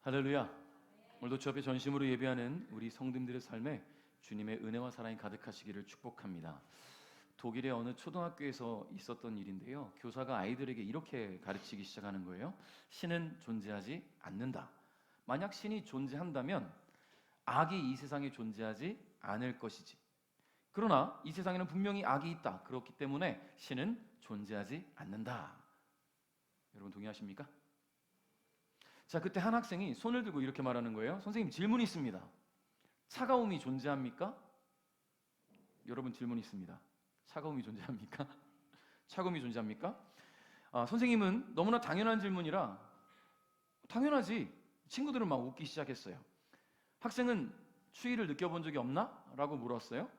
할렐루야. 오늘도 주 앞에 전심으로 예배하는 우리 성도님들의 삶에 주님의 은혜와 사랑이 가득하시기를 축복합니다. 독일의 어느 초등학교에서 있었던 일인데요, 교사가 아이들에게 이렇게 가르치기 시작하는 거예요. 신은 존재하지 않는다. 만약 신이 존재한다면 악이 이 세상에 존재하지 않을 것이지. 그러나 이 세상에는 분명히 악이 있다. 그렇기 때문에 신은 존재하지 않는다. 여러분 동의하십니까? 자, 그때 한 학생이 손을 들고 이렇게 말하는 거예요. 선생님, 질문이 있습니다. 차가움이 존재합니까? 여러분, 질문이 있습니다. 차가움이 존재합니까? 차가움이 존재합니까? 선생님은 너무나 당연한 질문이라 당연하지. 친구들은 막 웃기 시작했어요. 학생은 추위를 느껴본 적이 없나? 라고 물었어요.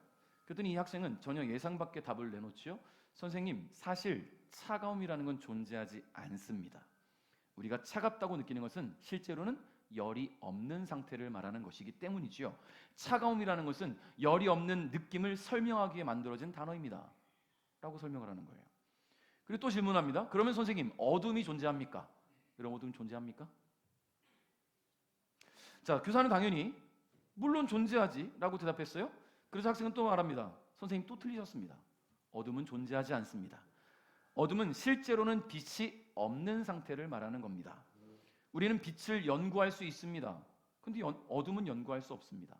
그랬더니 이 학생은 전혀 예상 밖의 답을 내놓지요. 선생님, 사실 차가움이라는 건 존재하지 않습니다. 우리가 차갑다고 느끼는 것은 실제로는 열이 없는 상태를 말하는 것이기 때문이지요. 차가움이라는 것은 열이 없는 느낌을 설명하기 위해 만들어진 단어입니다. 라고 설명을 하는 거예요. 그리고 또 질문합니다. 그러면 선생님, 어둠이 존재합니까? 여러분, 어둠 존재합니까? 자, 교사는 당연히 물론 존재하지 라고 대답했어요. 그래서 학생은 또 말합니다. 선생님, 또 틀리셨습니다. 어둠은 존재하지 않습니다. 어둠은 실제로는 빛이 없는 상태를 말하는 겁니다. 우리는 빛을 연구할 수 있습니다. 근데 어둠은 연구할 수 없습니다.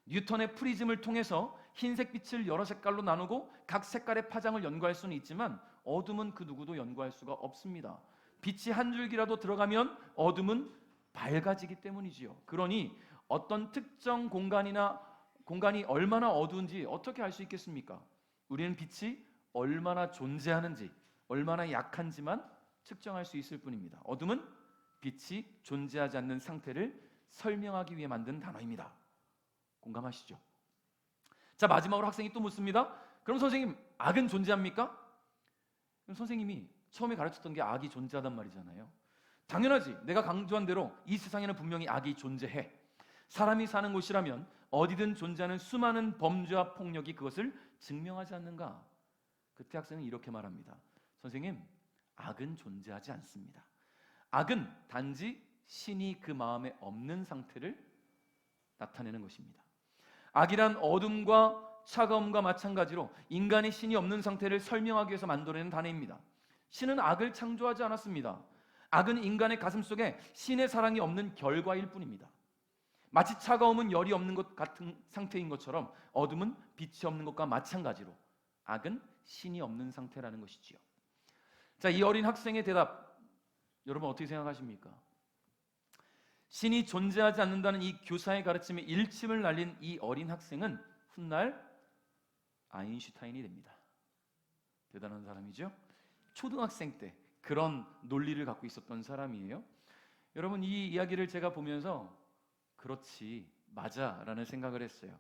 뉴턴의 프리즘을 통해서 흰색 빛을 여러 색깔로 나누고 각 색깔의 파장을 연구할 수는 있지만 어둠은 그 누구도 연구할 수가 없습니다. 빛이 한 줄기라도 들어가면 어둠은 밝아지기 때문이지요. 그러니 어떤 특정 공간이 얼마나 어두운지 어떻게 알 수 있겠습니까? 우리는 빛이 얼마나 존재하는지, 얼마나 약한지만 측정할 수 있을 뿐입니다. 어둠은 빛이 존재하지 않는 상태를 설명하기 위해 만든 단어입니다. 공감하시죠? 자, 마지막으로 학생이 또 묻습니다. 그럼 선생님, 악은 존재합니까? 그럼 선생님이 처음에 가르쳤던 게 악이 존재하단 말이잖아요. 당연하지. 내가 강조한 대로 이 세상에는 분명히 악이 존재해. 사람이 사는 곳이라면 어디든 존재하는 수많은 범죄와 폭력이 그것을 증명하지 않는가? 그때 학생은 이렇게 말합니다. 선생님, 악은 존재하지 않습니다. 악은 단지 신이 그 마음에 없는 상태를 나타내는 것입니다. 악이란 어둠과 차가움과 마찬가지로 인간의 신이 없는 상태를 설명하기 위해서 만들어낸 단어입니다. 신은 악을 창조하지 않았습니다. 악은 인간의 가슴 속에 신의 사랑이 없는 결과일 뿐입니다. 마치 차가움은 열이 없는 것 같은 상태인 것처럼 어둠은 빛이 없는 것과 마찬가지로 악은 신이 없는 상태라는 것이지요. 자, 이 어린 학생의 대답, 여러분 어떻게 생각하십니까? 신이 존재하지 않는다는 이 교사의 가르침에 일침을 날린 이 어린 학생은 훗날 아인슈타인이 됩니다. 대단한 사람이죠. 초등학생 때 그런 논리를 갖고 있었던 사람이에요. 여러분, 이 이야기를 제가 보면서 그렇지, 맞아 라는 생각을 했어요.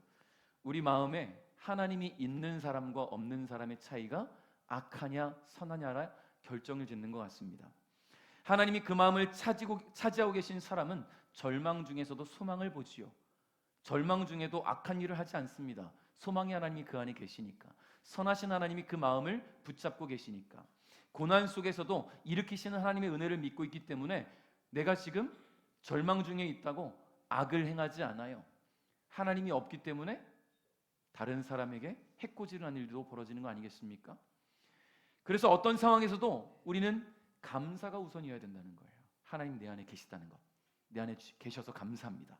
우리 마음에 하나님이 있는 사람과 없는 사람의 차이가 악하냐 선하냐라 결정을 짓는 것 같습니다. 하나님이 그 마음을 차지하고 계신 사람은 절망 중에서도 소망을 보지요. 절망 중에도 악한 일을 하지 않습니다. 소망의 하나님이 그 안에 계시니까. 선하신 하나님이 그 마음을 붙잡고 계시니까. 고난 속에서도 일으키시는 하나님의 은혜를 믿고 있기 때문에 내가 지금 절망 중에 있다고 악을 행하지 않아요. 하나님이 없기 때문에 다른 사람에게 해코지를 하는 일도 벌어지는 거 아니겠습니까? 그래서 어떤 상황에서도 우리는 감사가 우선이어야 된다는 거예요. 하나님 내 안에 계시다는 것, 내 안에 계셔서 감사합니다.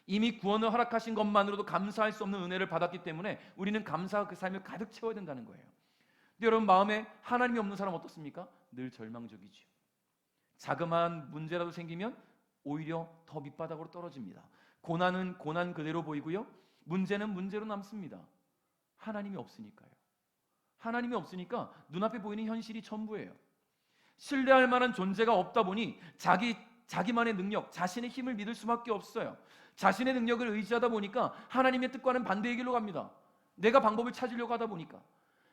이미 구원을 허락하신 것만으로도 감사할 수 없는 은혜를 받았기 때문에 우리는 감사가 그 삶을 가득 채워야 된다는 거예요. 근데 여러분, 마음에 하나님이 없는 사람 어떻습니까? 늘 절망적이죠. 자그마한 문제라도 생기면 오히려 더 밑바닥으로 떨어집니다. 고난은 고난 그대로 보이고요, 문제는 문제로 남습니다. 하나님이 없으니까요. 하나님이 없으니까 눈앞에 보이는 현실이 전부예요. 신뢰할 만한 존재가 없다 보니 자기만의 능력, 자신의 힘을 믿을 수밖에 없어요. 자신의 능력을 의지하다 보니까 하나님의 뜻과는 반대의 길로 갑니다. 내가 방법을 찾으려고 하다 보니까.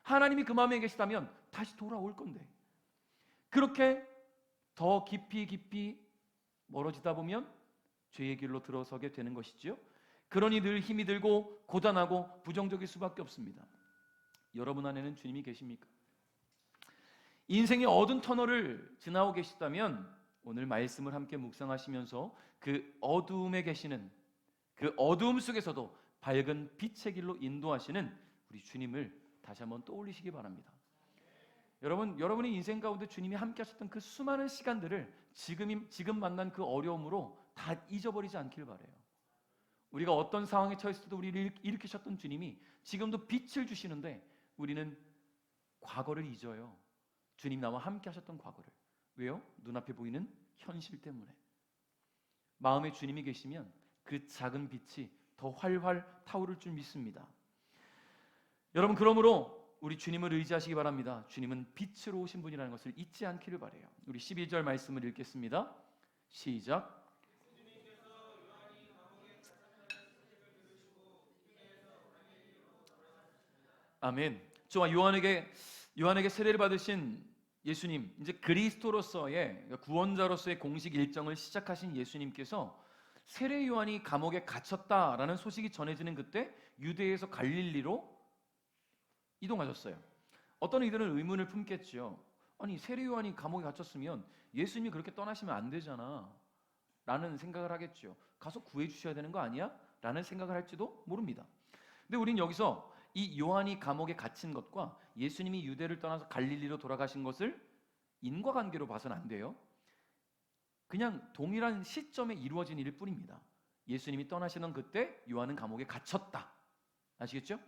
하나님이 그 마음에 계시다면 다시 돌아올 건데, 그렇게 더 깊이 멀어지다 보면 죄의 길로 들어서게 되는 것이지요. 그러니 늘 힘이 들고 고단하고 부정적일 수밖에 없습니다. 여러분 안에는 주님이 계십니까? 인생의 어두운 터널을 지나고 계시다면 오늘 말씀을 함께 묵상하시면서 그 어두움에 계시는, 그 어두움 속에서도 밝은 빛의 길로 인도하시는 우리 주님을 다시 한번 떠올리시기 바랍니다. 여러분의 인생 가운데 주님이 함께 하셨던 그 수많은 시간들을 지금 만난 그 어려움으로 다 잊어버리지 않길 바라요. 우리가 어떤 상황에 처했을 때도 우리를 일으키셨던 주님이 지금도 빛을 주시는데 우리는 과거를 잊어요. 주님 나와 함께 하셨던 과거를. 왜요? 눈앞에 보이는 현실 때문에. 마음에 주님이 계시면 그 작은 빛이 더 활활 타오를 줄 믿습니다. 여러분, 그러므로 우리 주님을 의지하시기 바랍니다. 주님은 빛으로 오신 분이라는 것을 잊지 않기를 바라요. 우리 12절 말씀을 읽겠습니다. 시작. 아멘. 저와 요한에게 세례를 받으신 예수님, 이제 그리스도로서의, 구원자로서의 공식 일정을 시작하신 예수님께서 세례 요한이 감옥에 갇혔다라는 소식이 전해지는 그때 유대에서 갈릴리로 이동하셨어요. 어떤 이들은 의문을 품겠죠. 아니, 세례 요한이 감옥에 갇혔으면 예수님이 그렇게 떠나시면 안 되잖아 라는 생각을 하겠죠. 가서 구해 주셔야 되는 거 아니야? 라는 생각을 할지도 모릅니다. 근데 우린 여기서 이 요한이 감옥에 갇힌 것과 예수님이 유대를 떠나서 갈릴리로 돌아가신 것을 인과관계로 봐서는 안 돼요. 그냥 동일한 시점에 이루어진 일일 뿐입니다. 예수님이 떠나시던 그때 요한은 감옥에 갇혔다. 아시겠죠?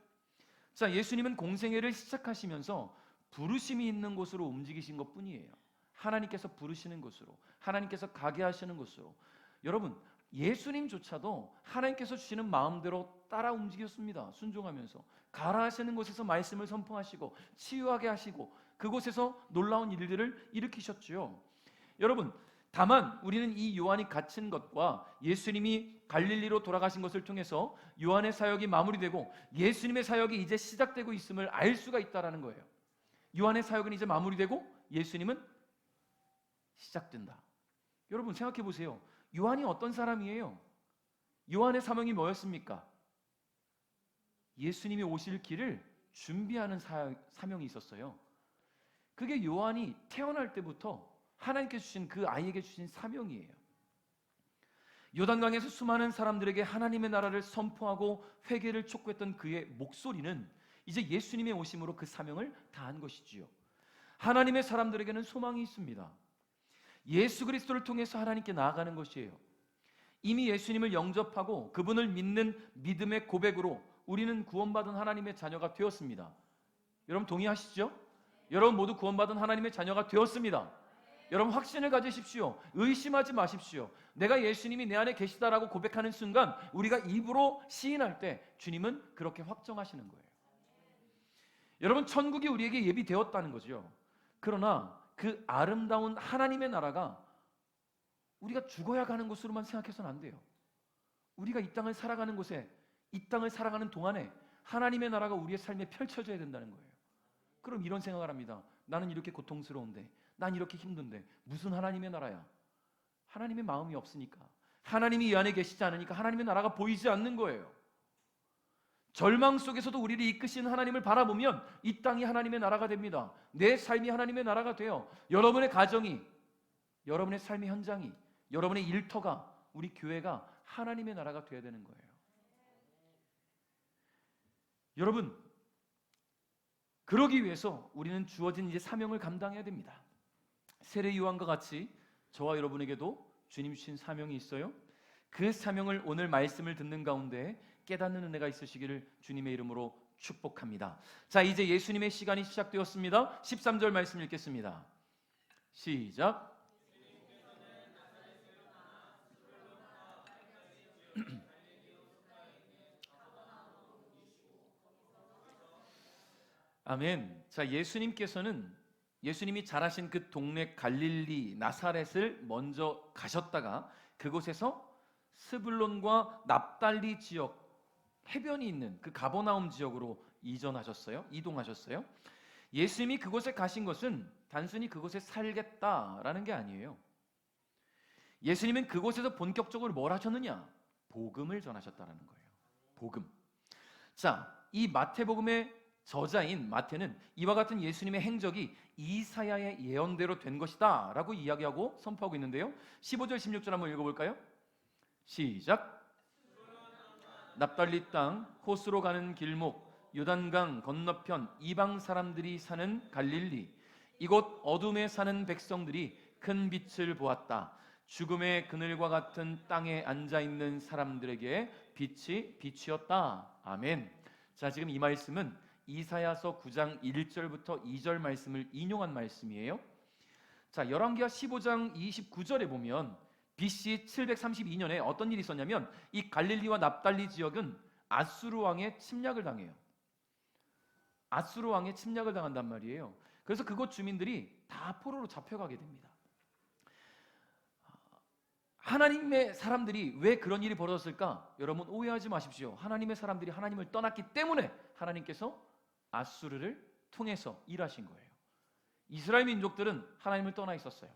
자, 예수님은 공생애를 시작하시면서 부르심이 있는 곳으로 움직이신 것뿐이에요. 하나님께서 부르시는 곳으로, 하나님께서 가게 하시는 곳으로. 여러분, 예수님조차도 하나님께서 주시는 마음대로 따라 움직였습니다. 순종하면서 가라 하시는 곳에서 말씀을 선포하시고 치유하게 하시고 그곳에서 놀라운 일들을 일으키셨지요. 여러분, 다만 우리는 이 요한이 갇힌 것과 예수님이 갈릴리로 돌아가신 것을 통해서 요한의 사역이 마무리되고 예수님의 사역이 이제 시작되고 있음을 알 수가 있다라는 거예요. 요한의 사역은 이제 마무리되고 예수님은 시작된다. 여러분, 생각해 보세요. 요한이 어떤 사람이에요? 요한의 사명이 뭐였습니까? 예수님이 오실 길을 준비하는 사명이 있었어요. 그게 요한이 태어날 때부터 하나님께서 주신, 그 아이에게 주신 사명이에요. 요단강에서 수많은 사람들에게 하나님의 나라를 선포하고 회개를 촉구했던 그의 목소리는 이제 예수님의 오심으로 그 사명을 다한 것이지요. 하나님의 사람들에게는 소망이 있습니다. 예수 그리스도를 통해서 하나님께 나아가는 것이에요. 이미 예수님을 영접하고 그분을 믿는 믿음의 고백으로 우리는 구원받은 하나님의 자녀가 되었습니다. 여러분 동의하시죠? 여러분 모두 구원받은 하나님의 자녀가 되었습니다. 여러분 확신을 가지십시오. 의심하지 마십시오. 내가 예수님이 내 안에 계시다라고 고백하는 순간 우리가 입으로 시인할 때 주님은 그렇게 확정하시는 거예요. 여러분, 천국이 우리에게 예비되었다는 거죠. 그러나 그 아름다운 하나님의 나라가 우리가 죽어야 가는 곳으로만 생각해서는 안 돼요. 우리가 이 땅을 살아가는 곳에, 이 땅을 살아가는 동안에 하나님의 나라가 우리의 삶에 펼쳐져야 된다는 거예요. 그럼 이런 생각을 합니다. 나는 이렇게 고통스러운데, 난 이렇게 힘든데 무슨 하나님의 나라야? 하나님의 마음이 없으니까, 하나님이 이 안에 계시지 않으니까 하나님의 나라가 보이지 않는 거예요. 절망 속에서도 우리를 이끄시는 하나님을 바라보면 이 땅이 하나님의 나라가 됩니다. 내 삶이 하나님의 나라가 돼요. 여러분의 가정이, 여러분의 삶의 현장이, 여러분의 일터가, 우리 교회가 하나님의 나라가 돼야 되는 거예요. 여러분, 그러기 위해서 우리는 주어진 이제 사명을 감당해야 됩니다. 세례 요한과 같이 저와 여러분에게도 주님 주신 사명이 있어요. 그 사명을 오늘 말씀을 듣는 가운데 깨닫는 은혜가 있으시기를 주님의 이름으로 축복합니다. 자, 이제 예수님의 시간이 시작되었습니다. 13절 말씀 읽겠습니다. 시작. 아멘. 자, 예수님이 자라신 그 동네 갈릴리 나사렛을 먼저 가셨다가 그곳에서 스불론과 납달리 지역, 해변이 있는 그 가버나움 지역으로 이동하셨어요. 예수님이 그곳에 가신 것은 단순히 그곳에 살겠다라는 게 아니에요. 예수님은 그곳에서 본격적으로 뭘 하셨느냐? 복음을 전하셨다라는 거예요. 복음. 자, 이 마태복음의 저자인 마태는 이와 같은 예수님의 행적이 이사야의 예언대로 된 것이다 라고 이야기하고 선포하고 있는데요, 15절 16절 한번 읽어볼까요? 시작. 납달리 땅 호수로 가는 길목 요단강 건너편 이방 사람들이 사는 갈릴리, 이곳 어둠에 사는 백성들이 큰 빛을 보았다. 죽음의 그늘과 같은 땅에 앉아있는 사람들에게 빛이 빛이었다. 아멘. 자, 지금 이 말씀은 이사야서 9장 1절부터 2절 말씀을 인용한 말씀이에요. 자, 열왕기하 15장 29절에 보면 BC 732년에 어떤 일이 있었냐면 이 갈릴리와 납달리 지역은 아수르 왕의 침략을 당해요. 아수르 왕의 침략을 당한단 말이에요. 그래서 그곳 주민들이 다 포로로 잡혀가게 됩니다. 하나님의 사람들이 왜 그런 일이 벌어졌을까? 여러분 오해하지 마십시오. 하나님의 사람들이 하나님을 떠났기 때문에 하나님께서 아수르를 통해서 일하신 거예요. 이스라엘 민족들은 하나님을 떠나 있었어요.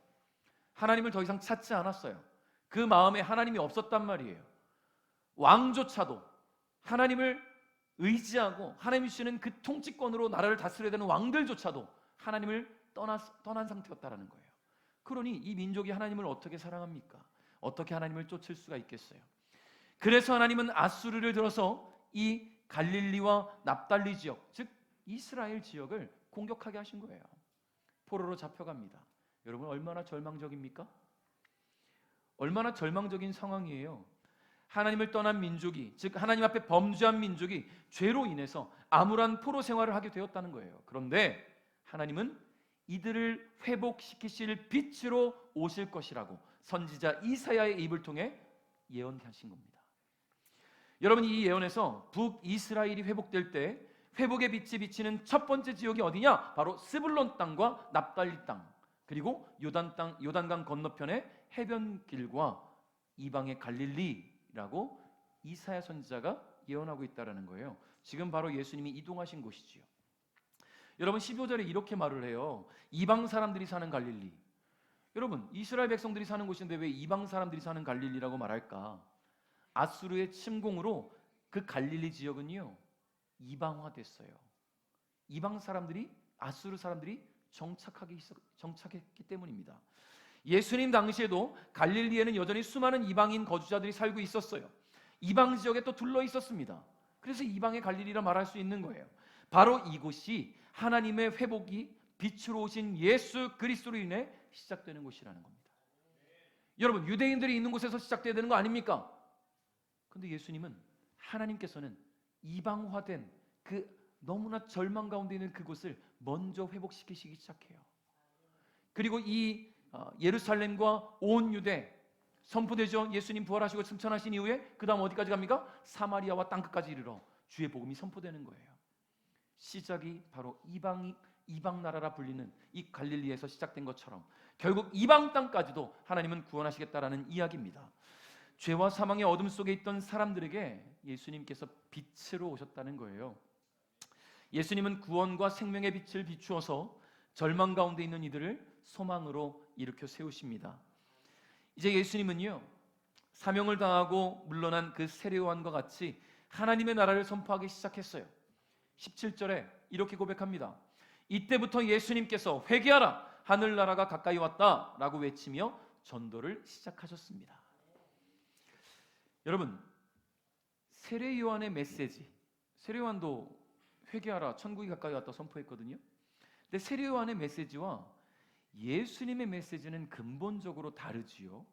하나님을 더 이상 찾지 않았어요. 그 마음에 하나님이 없었단 말이에요. 왕조차도 하나님을 의지하고 하나님이 주시는 그 통치권으로 나라를 다스려야 되는 왕들조차도 하나님을 떠난 상태였다라는 거예요. 그러니 이 민족이 하나님을 어떻게 사랑합니까? 어떻게 하나님을 쫓을 수가 있겠어요? 그래서 하나님은 아수르를 들어서 이 갈릴리와 납달리 지역, 즉 이스라엘 지역을 공격하게 하신 거예요. 포로로 잡혀갑니다. 여러분 얼마나 절망적입니까? 얼마나 절망적인 상황이에요. 하나님을 떠난 민족이, 즉 하나님 앞에 범죄한 민족이 죄로 인해서 암울한 포로 생활을 하게 되었다는 거예요. 그런데 하나님은 이들을 회복시키실 빛으로 오실 것이라고 선지자 이사야의 입을 통해 예언하신 겁니다. 여러분 이 예언에서 북이스라엘이 회복될 때 회복의 빛이 비치는 첫 번째 지역이 어디냐? 바로 스불론 땅과 납달리 땅, 그리고 요단강 건너편의 해변길과 이방의 갈릴리라고 이사야 선지자가 예언하고 있다라는 거예요. 지금 바로 예수님이 이동하신 곳이지요. 여러분 15절에 이렇게 말을 해요. 이방 사람들이 사는 갈릴리. 여러분 이스라엘 백성들이 사는 곳인데 왜 이방 사람들이 사는 갈릴리라고 말할까? 아수르의 침공으로 그 갈릴리 지역은요 이방화됐어요. 이방 사람들이, 아수르 사람들이 정착했기 때문입니다. 예수님 당시에도 갈릴리에는 여전히 수많은 이방인 거주자들이 살고 있었어요. 이방 지역에 또 둘러 있었습니다. 그래서 이방의 갈릴리라 말할 수 있는 거예요. 바로 이곳이 하나님의 회복이 빛으로 오신 예수 그리스도로 인해 시작되는 곳이라는 겁니다. 여러분 유대인들이 있는 곳에서 시작돼야 되는 거 아닙니까? 근데 예수님은, 하나님께서는 이방화된 그 너무나 절망 가운데 있는 그곳을 먼저 회복시키시기 시작해요. 그리고 이 예루살렘과 온 유대 선포되죠. 예수님 부활하시고 승천하신 이후에 그 다음 어디까지 갑니까? 사마리아와 땅끝까지 이르러 주의 복음이 선포되는 거예요. 시작이 바로 이방 나라라 불리는 이 갈릴리에서 시작된 것처럼 결국 이방 땅까지도 하나님은 구원하시겠다라는 이야기입니다. 죄와 사망의 어둠 속에 있던 사람들에게 예수님께서 빛으로 오셨다는 거예요. 예수님은 구원과 생명의 빛을 비추어서 절망 가운데 있는 이들을 소망으로 일으켜 세우십니다. 이제 예수님은요 사명을 당하고 물러난 그 세례요한과 같이 하나님의 나라를 선포하기 시작했어요. 17절에 이렇게 고백합니다. 이때부터 예수님께서 회개하라, 하늘나라가 가까이 왔다 라고 외치며 전도를 시작하셨습니다. 여러분 세례요한의 메시지, 세례요한도 회개하라, 천국이 가까이 왔다 선포했거든요. 근데 세례요한의 메시지와 예수님의 메시지는 근본적으로 다르지요.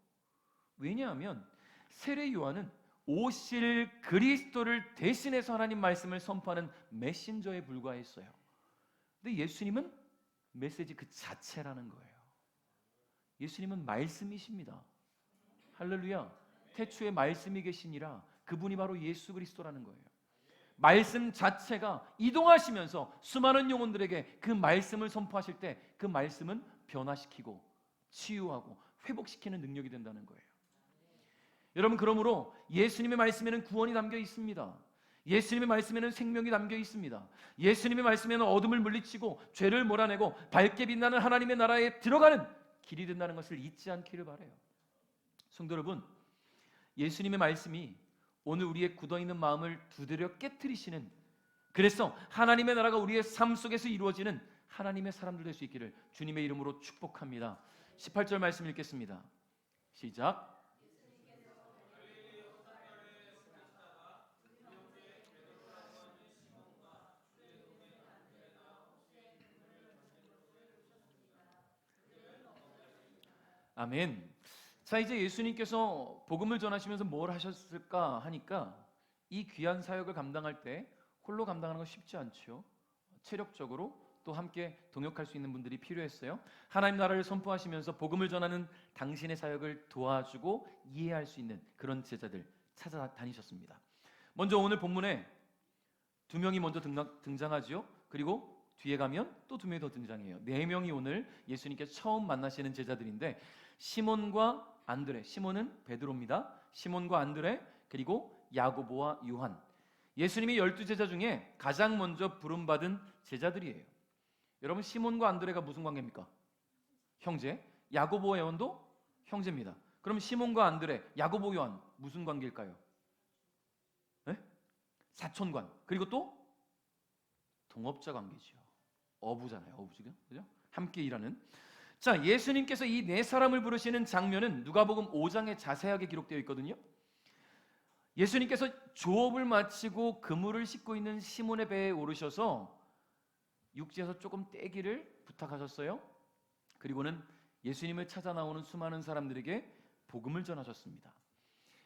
왜냐하면 세례요한은 오실 그리스도를 대신해서 하나님 말씀을 선포하는 메신저에 불과했어요. 근데 예수님은 메시지 그 자체라는 거예요. 예수님은 말씀이십니다. 할렐루야. 태초에 말씀이 계시니라, 그분이 바로 예수 그리스도라는 거예요. 말씀 자체가 이동하시면서 수많은 영혼들에게 그 말씀을 선포하실 때 그 말씀은 변화시키고 치유하고 회복시키는 능력이 된다는 거예요. 여러분 그러므로 예수님의 말씀에는 구원이 담겨 있습니다. 예수님의 말씀에는 생명이 담겨 있습니다. 예수님의 말씀에는 어둠을 물리치고 죄를 몰아내고 밝게 빛나는 하나님의 나라에 들어가는 길이 된다는 것을 잊지 않기를 바라요. 성도 여러분, 예수님의 말씀이 오늘 우리의 굳어있는 마음을 두드려 깨트리시는 그래서 하나님의 나라가 우리의 삶 속에서 이루어지는 하나님의 사람들 될 수 있기를 주님의 이름으로 축복합니다. 18절 말씀 읽겠습니다. 시작. 아멘. 자, 이제 예수님께서 복음을 전하시면서 뭘 하셨을까 하니까 이 귀한 사역을 감당할 때 홀로 감당하는 건 쉽지 않죠. 체력적으로 또 함께 동역할 수 있는 분들이 필요했어요. 하나님 나라를 선포하시면서 복음을 전하는 당신의 사역을 도와주고 이해할 수 있는 그런 제자들 찾아다니셨습니다. 먼저 오늘 본문에 두 명이 먼저 등장하죠. 그리고 뒤에 가면 또 두 명이 더 등장해요. 네 명이 오늘 예수님께서 처음 만나시는 제자들인데 시몬과 안드레, 시몬은 베드로입니다. 시몬과 안드레, 그리고 야고보와 요한. 예수님이 12제자 중에 가장 먼저 부름받은 제자들이에요. 여러분, 시몬과 안드레가 무슨 관계입니까? 형제. 야고보와 요한도 형제입니다. 그럼 시몬과 안드레, 야고보, 요한 무슨 관계일까요? 네? 사촌관. 그리고 또 동업자 관계죠. 어부잖아요. 어부 지금. 그죠? 함께 일하는. 자, 예수님께서 이 네 사람을 부르시는 장면은 누가복음 5장에 자세하게 기록되어 있거든요. 예수님께서 조업을 마치고 그물을 싣고 있는 시몬의 배에 오르셔서 육지에서 조금 떼기를 부탁하셨어요. 그리고는 예수님을 찾아 나오는 수많은 사람들에게 복음을 전하셨습니다.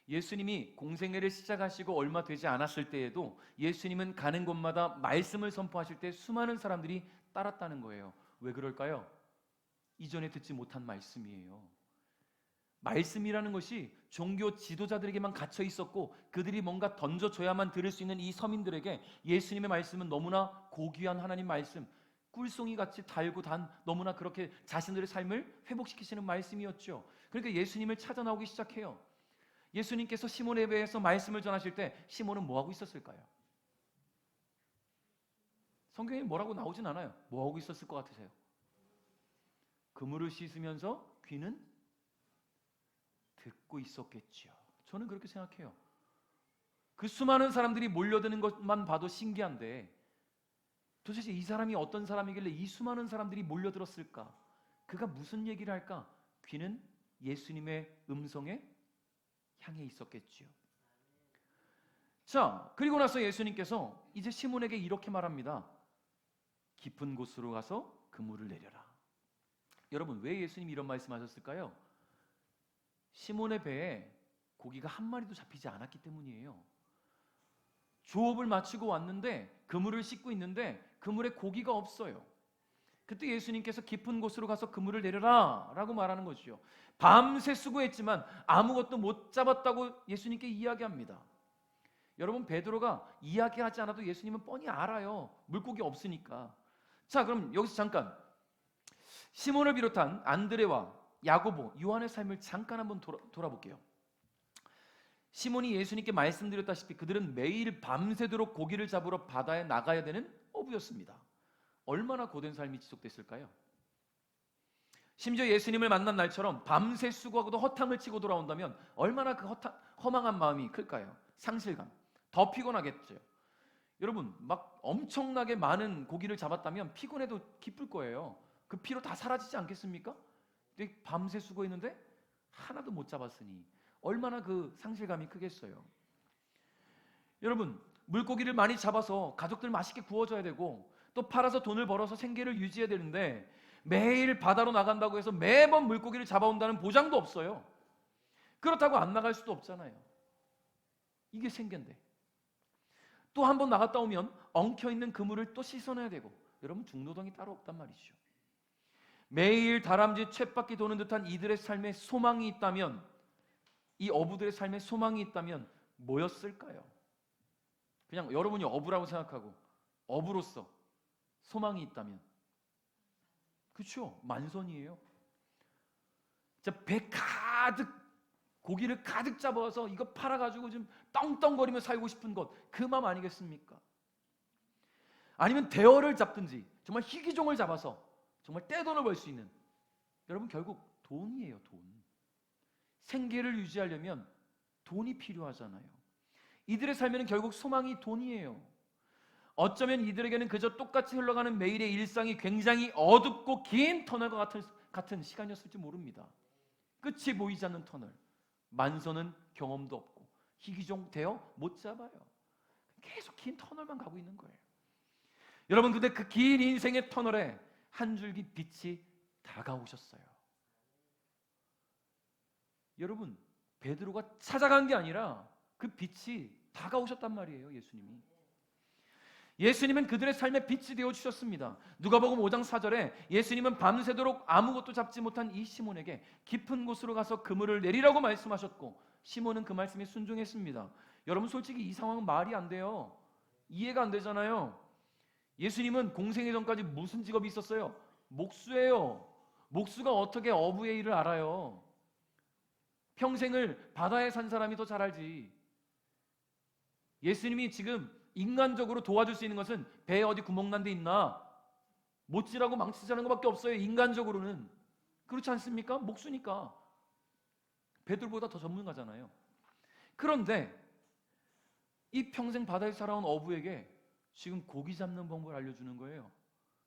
예수님이 공생애를 시작하시고 얼마 되지 않았을 때에도 예수님은 가는 곳마다 말씀을 선포하실 때 수많은 사람들이 따랐다는 거예요. 왜 그럴까요? 이전에 듣지 못한 말씀이에요. 말씀이라는 것이 종교 지도자들에게만 갇혀 있었고 그들이 뭔가 던져줘야만 들을 수 있는 이 서민들에게 예수님의 말씀은 너무나 고귀한 하나님 말씀, 꿀송이 같이 달고 단 너무나 그렇게 자신들의 삶을 회복시키시는 말씀이었죠. 그러니까 예수님을 찾아 나오기 시작해요. 예수님께서 시몬의 배에서 말씀을 전하실 때 시몬은 뭐하고 있었을까요? 성경에 뭐라고 나오진 않아요. 뭐하고 있었을 것 같으세요? 그물을 씻으면서 귀는 듣고 있었겠죠. 저는 그렇게 생각해요. 그 수많은 사람들이 몰려드는 것만 봐도 신기한데 도대체 이 사람이 어떤 사람이길래 이 수많은 사람들이 몰려들었을까? 그가 무슨 얘기를 할까? 귀는 예수님의 음성에 향해 있었겠지요. 자, 그리고 나서 예수님께서 이제 시몬에게 이렇게 말합니다. 깊은 곳으로 가서 그물을 내려라. 여러분, 왜 예수님이 이런 말씀하셨을까요? 시몬의 배에 고기가 한 마리도 잡히지 않았기 때문이에요. 조업을 마치고 왔는데 그물을 씻고 있는데 그물에 고기가 없어요. 그때 예수님께서 깊은 곳으로 가서 그물을 내려라 라고 말하는 거죠. 밤새 수고했지만 아무것도 못 잡았다고 예수님께 이야기합니다. 여러분, 베드로가 이야기하지 않아도 예수님은 뻔히 알아요. 물고기 없으니까. 자, 그럼 여기서 잠깐 시몬을 비롯한 안드레와 야고보, 요한의 삶을 잠깐 한번 돌아볼게요. 시몬이 예수님께 말씀드렸다시피 그들은 매일 밤새도록 고기를 잡으러 바다에 나가야 되는 어부였습니다. 얼마나 고된 삶이 지속됐을까요? 심지어 예수님을 만난 날처럼 밤새 수고하고도 허탕을 치고 돌아온다면 얼마나 그 허망한 마음이 클까요? 상실감, 더 피곤하겠죠. 여러분, 막 엄청나게 많은 고기를 잡았다면 피곤해도 기쁠 거예요. 그 피로 다 사라지지 않겠습니까? 근데 밤새 수고했는데 하나도 못 잡았으니 얼마나 그 상실감이 크겠어요. 여러분, 물고기를 많이 잡아서 가족들 맛있게 구워줘야 되고 또 팔아서 돈을 벌어서 생계를 유지해야 되는데 매일 바다로 나간다고 해서 매번 물고기를 잡아온다는 보장도 없어요. 그렇다고 안 나갈 수도 없잖아요. 이게 생계인데 또 한 번 나갔다 오면 엉켜있는 그물을 또 씻어내야 되고 여러분, 중노동이 따로 없단 말이죠. 매일 다람쥐 쳇바퀴 도는 듯한 이들의 삶에 소망이 있다면, 이 어부들의 삶에 소망이 있다면 뭐였을까요? 그냥 여러분이 어부라고 생각하고 어부로서 소망이 있다면 그렇죠? 만선이에요. 자, 배 가득 고기를 가득 잡아서 이거 팔아가지고 좀 떵떵거리며 살고 싶은 것, 그 마음 아니겠습니까? 아니면 대어를 잡든지 정말 희귀종을 잡아서 정말 떼돈을 벌 수 있는, 여러분 결국 돈이에요. 돈. 생계를 유지하려면 돈이 필요하잖아요. 이들의 삶에는 결국 소망이 돈이에요. 어쩌면 이들에게는 그저 똑같이 흘러가는 매일의 일상이 굉장히 어둡고 긴 터널과 같은 시간이었을지 모릅니다. 끝이 보이지 않는 터널, 만선은 경험도 없고 희귀종되어 못 잡아요. 계속 긴 터널만 가고 있는 거예요. 여러분, 근데 그 긴 인생의 터널에 한 줄기 빛이 다가오셨어요. 여러분, 베드로가 찾아간 게 아니라 그 빛이 다가오셨단 말이에요. 예수님은 그들의 삶의 빛이 되어 주셨습니다. 누가복음 5장 4절에 예수님은 밤새도록 아무것도 잡지 못한 이 시몬에게 깊은 곳으로 가서 그물을 내리라고 말씀하셨고, 시몬은 그 말씀에 순종했습니다. 여러분, 솔직히 이 상황은 말이 안 돼요. 이해가 안 되잖아요. 예수님은 공생애 전까지 무슨 직업이 있었어요? 목수예요. 목수가 어떻게 어부의 일을 알아요? 평생을 바다에 산 사람이 더 잘 알지. 예수님이 지금 인간적으로 도와줄 수 있는 것은 배에 어디 구멍 난 데 있나, 못질하고 망치자는 것밖에 없어요. 인간적으로는. 그렇지 않습니까? 목수니까. 베드로보다 더 전문가잖아요. 그런데 이 평생 바다에 살아온 어부에게 지금 고기 잡는 방법을 알려주는 거예요.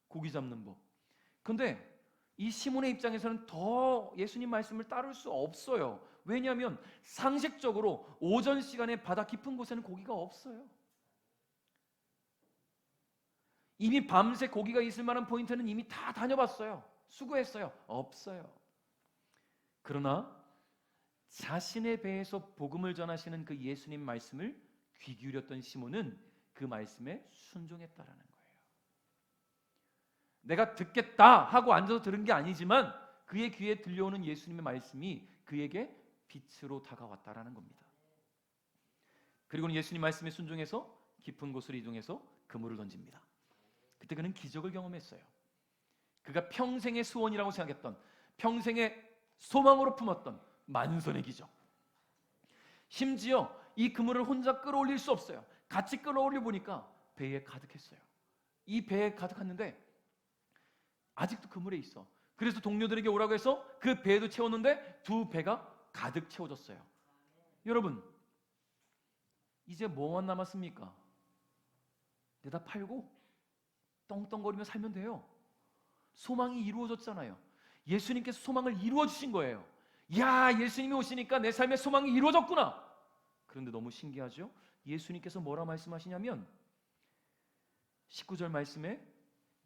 고기 잡는 법. 근데 이 시몬의 입장에서는 더 예수님 말씀을 따를 수 없어요. 왜냐하면 상식적으로 오전 시간에 바다 깊은 곳에는 고기가 없어요. 이미 밤새 고기가 있을 만한 포인트는 이미 다 다녀봤어요. 수고했어요. 없어요. 그러나 자신의 배에서 복음을 전하시는 그 예수님 말씀을 귀 기울였던 시몬은 그 말씀에 순종했다라는 거예요. 내가 듣겠다 하고 앉아서 들은 게 아니지만 그의 귀에 들려오는 예수님의 말씀이 그에게 빛으로 다가왔다라는 겁니다. 그리고는 예수님 말씀에 순종해서 깊은 곳으로 이동해서 그물을 던집니다. 그때 그는 기적을 경험했어요. 그가 평생의 소원이라고 생각했던, 평생의 소망으로 품었던 만선의 기적. 심지어 이 그물을 혼자 끌어올릴 수 없어요. 같이 끌어올려 보니까 배에 가득했어요. 이 배에 가득했는데 아직도 그물에 있어. 그래서 동료들에게 오라고 해서 그 배도 채웠는데 두 배가 가득 채워졌어요. 여러분, 이제 뭐만 남았습니까? 내다 팔고 떵떵거리며 살면 돼요. 소망이 이루어졌잖아요. 예수님께서 소망을 이루어 주신 거예요. 야, 예수님이 오시니까 내 삶의 소망이 이루어졌구나. 그런데 너무 신기하죠? 예수님께서 뭐라 말씀하시냐면 19절 말씀에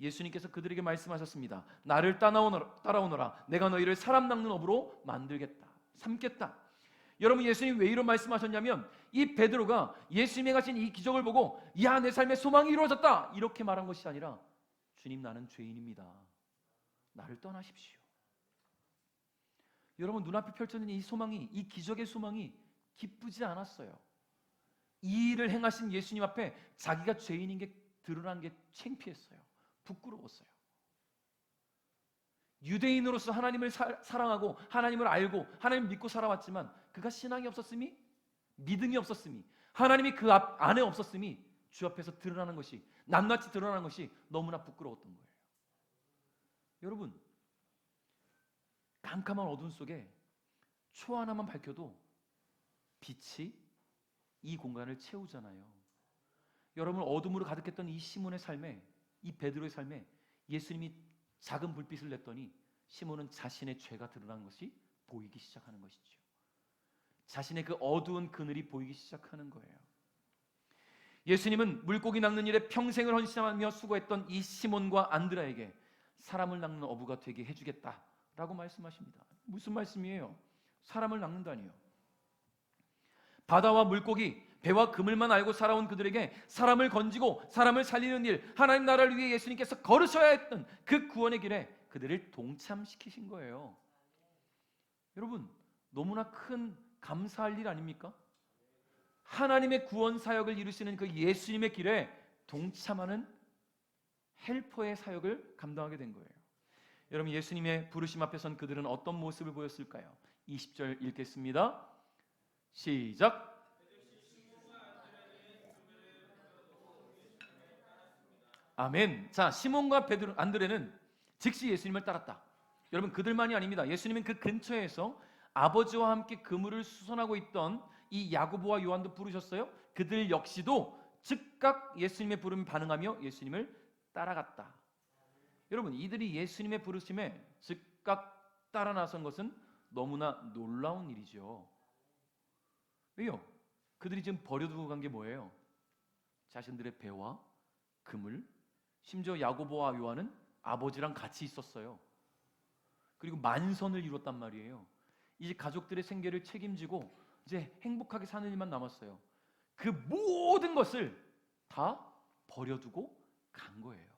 예수님께서 그들에게 말씀하셨습니다. 나를 따라오너라. 내가 너희를 사람 낚는 업으로 만들겠다. 삼겠다. 여러분, 예수님 왜 이런 말씀하셨냐면 이 베드로가 예수님이 가신 이 기적을 보고 야, 내 삶의 소망이 이루어졌다 이렇게 말한 것이 아니라 주님, 나는 죄인입니다. 나를 떠나십시오. 여러분, 눈앞에 펼쳐진 이 소망이, 이 기적의 소망이 기쁘지 않았어요. 이 일을 행하신 예수님 앞에 자기가 죄인인 게 드러난 게 창피했어요. 부끄러웠어요. 유대인으로서 하나님을 사랑하고 하나님을 알고 하나님을 믿고 살아왔지만 그가 신앙이 없었음이, 믿음이 없었음이, 하나님이 그 안에 없었음이 주 앞에서 드러나는 것이, 낱낱이 드러나는 것이 너무나 부끄러웠던 거예요. 여러분, 깜깜한 어둠 속에 초 하나만 밝혀도 빛이 이 공간을 채우잖아요. 여러분, 어둠으로 가득했던 이 시몬의 삶에, 이 베드로의 삶에 예수님이 작은 불빛을 냈더니 시몬은 자신의 죄가 드러난 것이 보이기 시작하는 것이죠. 자신의 그 어두운 그늘이 보이기 시작하는 거예요. 예수님은 물고기 낚는 일에 평생을 헌신하며 수고했던 이 시몬과 안드레에게 사람을 낚는 어부가 되게 해주겠다라고 말씀하십니다. 무슨 말씀이에요? 사람을 낚는다니요. 바다와 물고기, 배와 그물만 알고 살아온 그들에게 사람을 건지고 사람을 살리는 일, 하나님 나라를 위해 예수님께서 걸으셔야 했던 그 구원의 길에 그들을 동참시키신 거예요. 여러분, 너무나 큰 감사할 일 아닙니까? 하나님의 구원 사역을 이루시는 그 예수님의 길에 동참하는 헬퍼의 사역을 감당하게 된 거예요. 여러분, 예수님의 부르심 앞에 선 그들은 어떤 모습을 보였을까요? 20절 읽겠습니다. 시작. 아멘. 자, 시몬과 베드로, 안드레는 즉시 예수님을 따랐다. 여러분, 그들만이 아닙니다. 예수님은 그 근처에서 아버지와 함께 그물을 수선하고 있던 이 야고보와 요한도 부르셨어요. 그들 역시도 즉각 예수님의 부름에 반응하며 예수님을 따라갔다. 여러분, 이들이 예수님의 부르심에 즉각 따라 나선 것은 너무나 놀라운 일이죠. 왜요? 그들이 지금 버려두고 간 게 뭐예요? 자신들의 배와 그물, 심지어 야고보와 요한은 아버지랑 같이 있었어요. 그리고 만선을 이뤘단 말이에요. 이제 가족들의 생계를 책임지고 이제 행복하게 사는 일만 남았어요. 그 모든 것을 다 버려두고 간 거예요.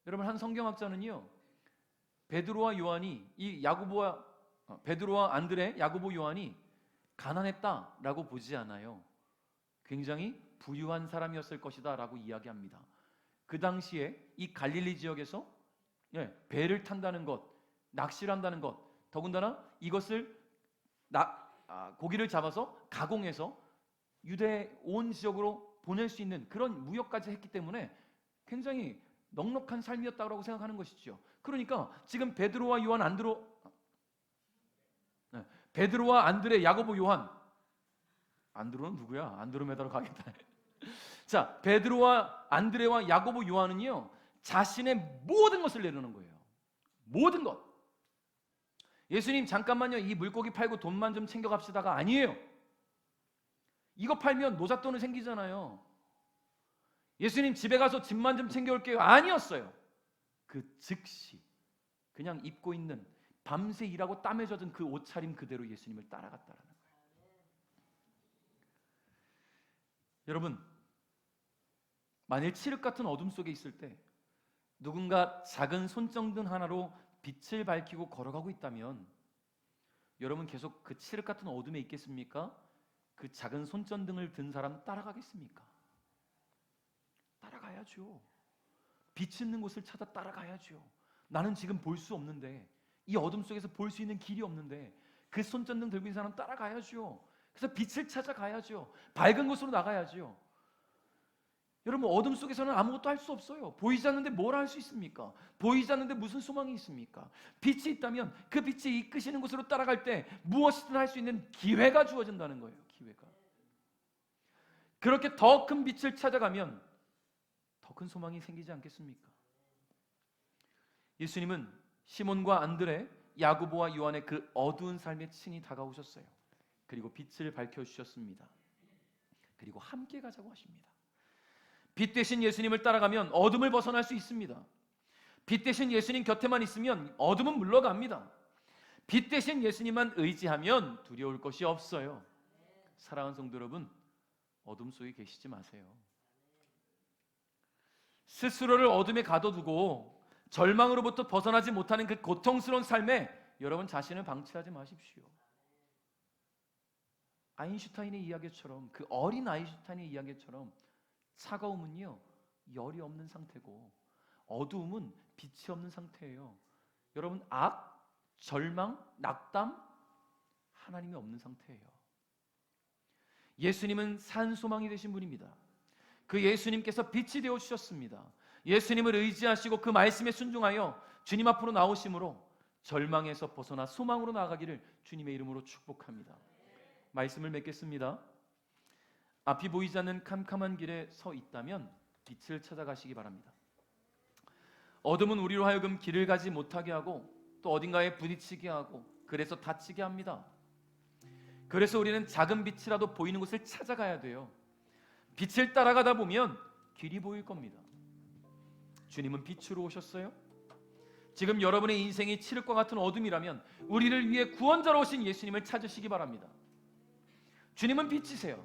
여러분, 한 성경학자는요, 베드로와 요한이 베드로와 안드레, 야고보, 요한이 가난했다라고 보지 않아요. 굉장히 부유한 사람이었을 것이다라고 이야기합니다. 그 당시에 이 갈릴리 지역에서 배를 탄다는 것, 낚시를 한다는 것, 더군다나 이것을 고기를 잡아서 가공해서 유대 온 지역으로 보낼 수 있는 그런 무역까지 했기 때문에 굉장히 넉넉한 삶이었다고 생각하는 것이죠. 그러니까 지금 베드로와 안드레, 야고보, 요한, 안드로는 누구야? 안드로메다로 가겠다. 자, 베드로와 안드레와 야고보, 요한은요, 자신의 모든 것을 내놓는 거예요. 모든 것. 예수님, 잠깐만요, 이 물고기 팔고 돈만 좀 챙겨갑시다가 아니에요. 이거 팔면 노잣돈은 생기잖아요. 예수님, 집에 가서 집만 좀 챙겨올게요. 아니었어요. 그 즉시 그냥 입고 있는, 밤새 일하고 땀에 젖은 그 옷차림 그대로 예수님을 따라갔다라는 거예요. 여러분, 만일 칠흑 같은 어둠 속에 있을 때 누군가 작은 손정등 하나로 빛을 밝히고 걸어가고 있다면 여러분 계속 그 칠흑 같은 어둠에 있겠습니까? 그 작은 손전등을 든 사람 따라가겠습니까? 따라가야죠. 빛 있는 곳을 찾아 따라가야죠. 나는 지금 볼 수 없는데, 이 어둠 속에서 볼 수 있는 길이 없는데 그 손전등 들고 있는 사람 따라가야죠. 그래서 빛을 찾아가야죠. 밝은 곳으로 나가야죠. 여러분, 어둠 속에서는 아무것도 할 수 없어요. 보이지 않는데 뭘 할 수 있습니까? 보이지 않는데 무슨 소망이 있습니까? 빛이 있다면 그 빛이 이끄시는 곳으로 따라갈 때 무엇이든 할 수 있는 기회가 주어진다는 거예요. 기회가. 그렇게 더 큰 빛을 찾아가면 더 큰 소망이 생기지 않겠습니까? 예수님은 시몬과 안드레, 야고보와 요한의 그 어두운 삶에 친히 다가오셨어요. 그리고 빛을 밝혀주셨습니다. 그리고 함께 가자고 하십니다. 빛 대신 예수님을 따라가면 어둠을 벗어날 수 있습니다. 빛 대신 예수님 곁에만 있으면 어둠은 물러갑니다. 빛 대신 예수님만 의지하면 두려울 것이 없어요. 사랑하는 성도 여러분, 어둠 속에 계시지 마세요. 스스로를 어둠에 가둬두고 절망으로부터 벗어나지 못하는 그 고통스러운 삶에 여러분 자신을 방치하지 마십시오. 아인슈타인의 이야기처럼, 그 어린 아인슈타인의 이야기처럼 차가움은요, 열이 없는 상태고 어두움은 빛이 없는 상태예요. 여러분, 악, 절망, 낙담, 하나님이 없는 상태예요. 예수님은 산소망이 되신 분입니다. 그 예수님께서 빛이 되어 주셨습니다. 예수님을 의지하시고 그 말씀에 순종하여 주님 앞으로 나오심으로 절망에서 벗어나 소망으로 나아가기를 주님의 이름으로 축복합니다. 말씀을 맺겠습니다. 앞이 보이지 않는 캄캄한 길에 서 있다면 빛을 찾아가시기 바랍니다. 어둠은 우리로 하여금 길을 가지 못하게 하고 또 어딘가에 부딪히게 하고 그래서 다치게 합니다. 그래서 우리는 작은 빛이라도 보이는 곳을 찾아가야 돼요. 빛을 따라가다 보면 길이 보일 겁니다. 주님은 빛으로 오셨어요. 지금 여러분의 인생이 칠흑과 같은 어둠이라면 우리를 위해 구원자로 오신 예수님을 찾으시기 바랍니다. 주님은 빛이세요.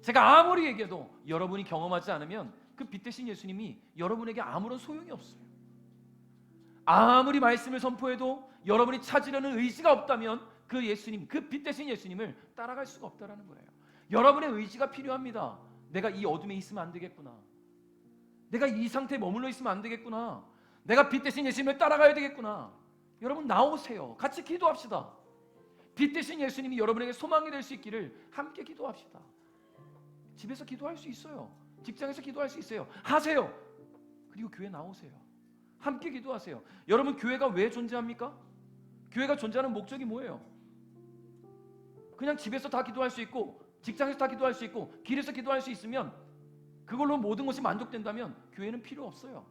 제가 아무리 얘기해도 여러분이 경험하지 않으면 그 빛 대신 예수님이 여러분에게 아무런 소용이 없어요. 아무리 말씀을 선포해도 여러분이 찾으려는 의지가 없다면 그 예수님, 그 빛 대신 예수님을 따라갈 수가 없다라는 거예요. 여러분의 의지가 필요합니다. 내가 이 어둠에 있으면 안 되겠구나. 내가 이 상태에 머물러 있으면 안 되겠구나. 내가 빛 대신 예수님을 따라가야 되겠구나. 여러분 나오세요. 같이 기도합시다. 빛 대신 예수님이 여러분에게 소망이 될 수 있기를 함께 기도합시다. 집에서 기도할 수 있어요. 직장에서 기도할 수 있어요. 하세요. 그리고 교회 나오세요. 함께 기도하세요. 여러분, 교회가 왜 존재합니까? 교회가 존재하는 목적이 뭐예요? 그냥 집에서 다 기도할 수 있고 직장에서 다 기도할 수 있고 길에서 기도할 수 있으면 그걸로 모든 것이 만족된다면 교회는 필요 없어요.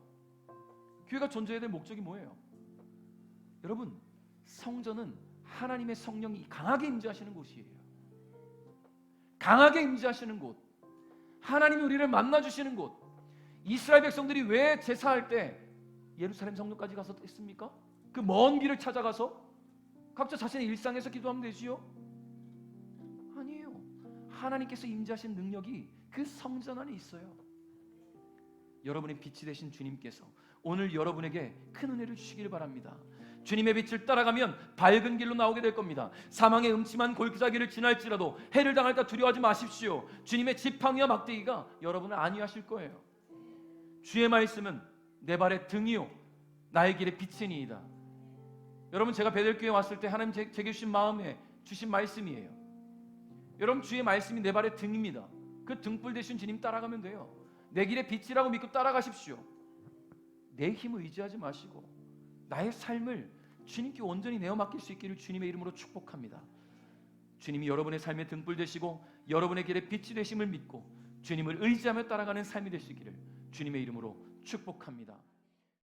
교회가 존재해야 될 목적이 뭐예요? 여러분, 성전은 하나님의 성령이 강하게 임재하시는 곳이에요. 강하게 임재하시는 곳, 하나님이 우리를 만나주시는 곳. 이스라엘 백성들이 왜 제사할 때 예루살렘 성전까지 가서 했습니까? 그 먼 길을 찾아가서 각자 자신의 일상에서 기도하면 되지요? 아니에요. 하나님께서 임재하신 능력이 그 성전 안에 있어요. 여러분의 빛이 되신 주님께서 오늘 여러분에게 큰 은혜를 주시길 바랍니다. 주님의 빛을 따라가면 밝은 길로 나오게 될 겁니다. 사망의 음침한 골짜기를 지날지라도 해를 당할까 두려워하지 마십시오. 주님의 지팡이와 막대기가 여러분을 안위하실 거예요. 주의 말씀은 내 발의 등이요 나의 길의 빛이니이다. 여러분, 제가 베델교회 왔을 때 하나님 제게 주신 마음에 주신 말씀이에요. 여러분, 주의 말씀이 내 발의 등입니다. 그 등불 대신 주님 따라가면 돼요. 내 길의 빛이라고 믿고 따라가십시오. 내 힘을 의지하지 마시고 나의 삶을 주님께 온전히 내어 맡길 수 있기를 주님의 이름으로 축복합니다. 주님이 여러분의 삶의 등불 되시고 여러분의 길의 빛이 되심을 믿고 주님을 의지하며 따라가는 삶이 되시기를 주님의 이름으로 축복합니다.